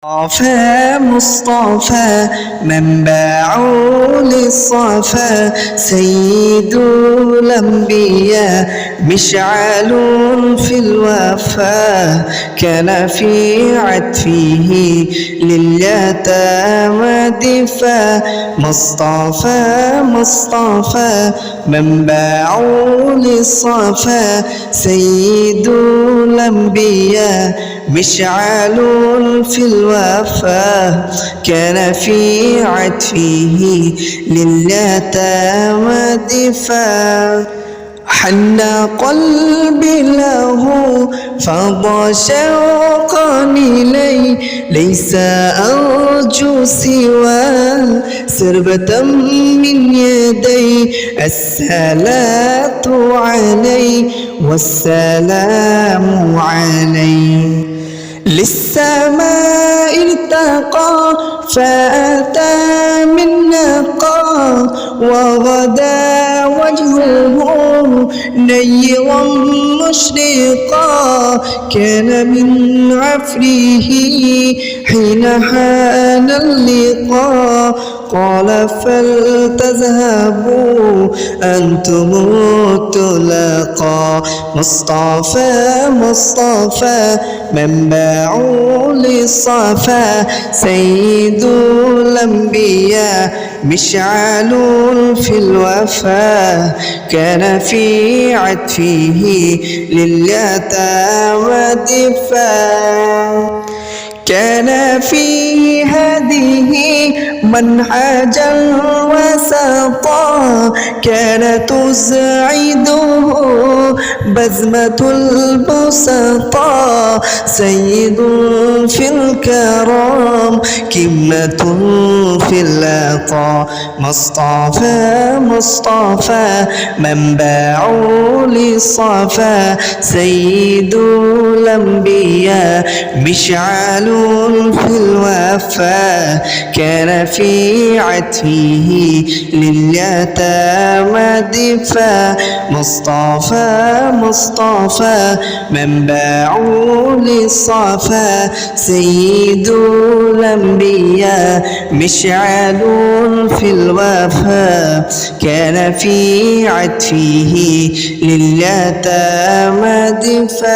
مصطفى مصطفى منبع للصفا سيد الأنبياء مشعل في الوفا كان في عطفه لليتامى دفا مصطفى مصطفى منبع للصفا سيد الأنبياء مشعل في الوفا كان في عطفه لليتامى دفا حن قلبي له فضى شوقا إليه ليس أرجو سوى سربة من يدي الصلاة عليه والسلام عليه للسماء ارتقى فأتى من نقى وغدا وجهه نيرا مشرقا كان من عفره حين حان اللقاء قال فلتذهبوا أنتم الطلقاء مصطفى مصطفى منبع للصفا سيد الأنبياء مشعل في الوفا كان في عطفه لليتامى دفا كان في هذه منهجا وسطا كان تسعده بزمة البسطاء سيد في الكرام كمة في العطاء مصطفى مصطفى منبع للصفا سيد الأنبياء مشعل في الوفا كان في عطفه لليتامى دفا مصطفى مصطفى منبع للصفا سيد الأنبياء مشعل في الوفا كان في عطفه لليتامى دفا